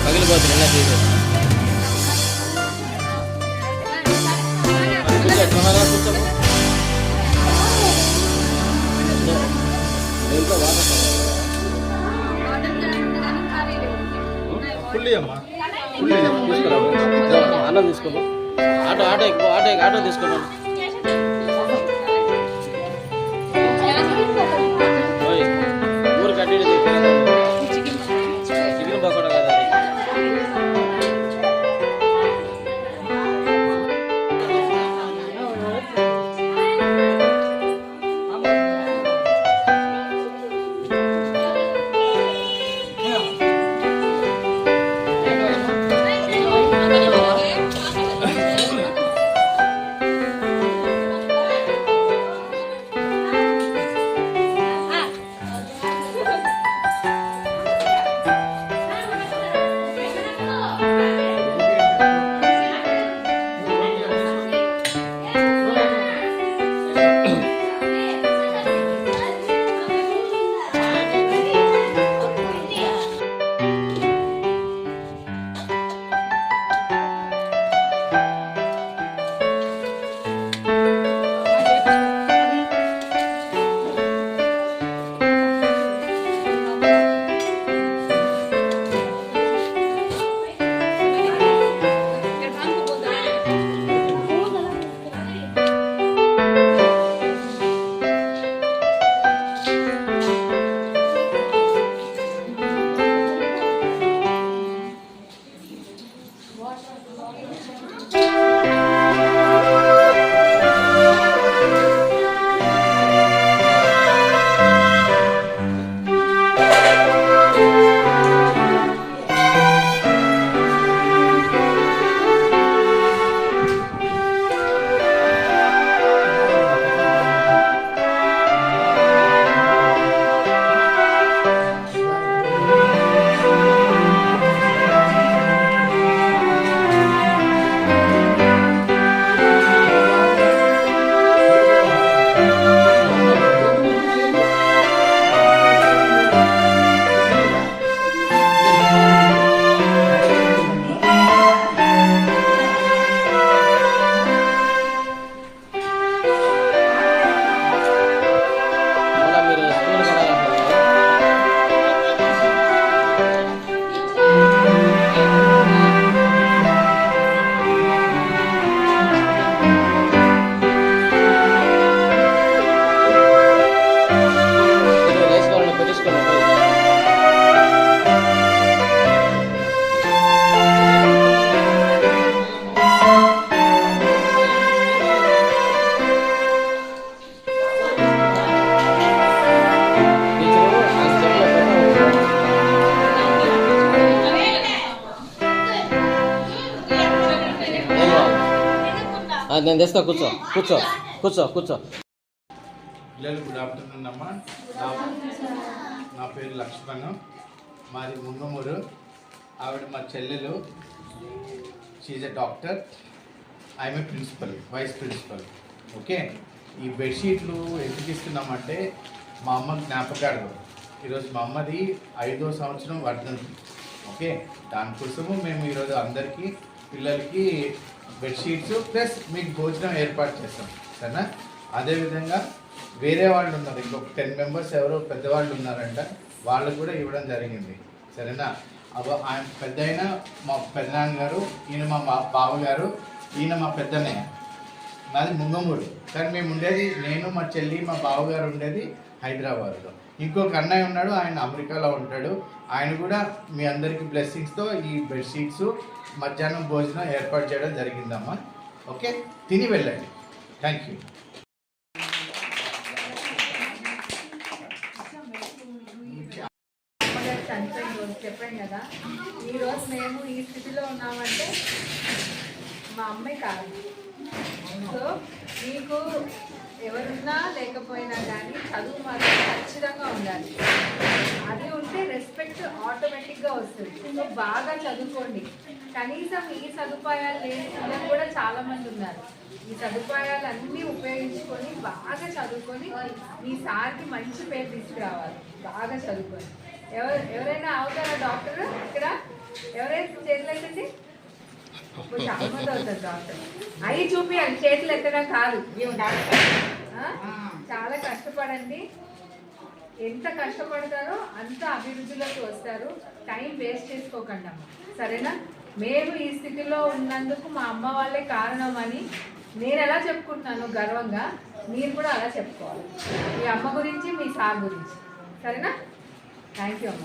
పగిలిపోతుంది ఎలా తీరు అన్నం తీసుకోమా ఆటో ఆటో ఎక్కువ ఆటో ఆటో తీసుకోమా ఊరు కట్టి చికెన్ పకోడా కదా నేను తెస్తా, కూర్చో కూర్చో కూర్చో కూర్చో. పిల్లలు గుడ్ ఆఫ్టర్నూన్ అమ్మా. నా పేరు లక్ష్మణ్, మాది ముంగమూరు. ఆవిడ మా చెల్లెలు. She a doctor, I'm a principal, vice principal. Okay, ఈ బెడ్షీట్లు ఎందుకు ఇస్తున్నామంటే మా అమ్మ జ్ఞాపకాలు. ఈరోజు మా అమ్మది 5వ సంవత్సరం వర్ధంతి. ఓకే, దానికోసము మేము ఈరోజు అందరికీ పిల్లలకి బెడ్షీట్స్ ప్లస్ మీకు భోజనం ఏర్పాటు చేస్తాం, సరేనా? అదేవిధంగా వేరే వాళ్ళు ఉన్నారు, ఇంకొక 10 మెంబర్స్ ఎవరో పెద్దవాళ్ళు ఉన్నారంట, వాళ్ళకు కూడా ఇవ్వడం జరిగింది, సరేనా? ఆయన పెద్ద అయినా మా పెద్దనాన్నగారు, ఈయన మా బావగారు, ఈయన మా పెద్దన్నయ్య. నాది ముంగమూరు, కానీ మేము ఉండేది, నేను మా చెల్లి మా బావగారు ఉండేది హైదరాబాద్లో. ఇంకొక అన్నయ్య ఉన్నాడు, ఆయన అమెరికాలో ఉంటాడు. ఆయన కూడా మీ అందరికీ బ్లెస్సింగ్స్తో ఈ బెడ్షీట్స్ మధ్యాహ్నం భోజనం ఏర్పాటు చేయడం జరిగిందమ్మా. ఓకే, తిని వెళ్ళండి. Thank you. చనిపోయిన రోజు చెప్పాను కదా, ఈరోజు మేము ఈ స్థితిలో ఉన్నామంటే మా అమ్మాయి కాదు. సో మీకు ఎవరున్నా లేకపోయినా కానీ చదువు మాత్రం ఖచ్చితంగా ఉండాలి. అది ఉంటే రెస్పెక్ట్ ఆటోమేటిక్గా వస్తుంది. సో బాగా చదువుకోండి. కనీసం ఈ సదుపాయాలు లేని పిల్లలు కూడా చాలామంది ఉన్నారు. ఈ సదుపాయాలు అన్నీ ఉపయోగించుకొని బాగా చదువుకొని మీ సార్కి మంచి పేరు తీసుకురావాలి. బాగా చదువుకొని ఎవరైనా అవుతారా డాక్టర్? ఇక్కడ ఎవరైనా చేతులు ఎత్తండి. చాలా మంది అవుతారు డాక్టర్. అవి చూపించాలి, చేతులు ఎత్తడం కాదు. చాలా కష్టపడండి. ఎంత కష్టపడతారో అంత అభివృద్ధిలోకి వస్తారు. టైం వేస్ట్ చేసుకోకండి అమ్మ, సరేనా? మేము ఈ స్థితిలో ఉన్నందుకు మా అమ్మ వాళ్ళే కారణం అని నేను ఎలా చెప్పుకుంటున్నాను గర్వంగా, మీరు కూడా అలా చెప్పుకోవాలి. మీ అమ్మ గురించి, మీ సార్ గురించి, సరేనా? థ్యాంక్ యూ అమ్మ.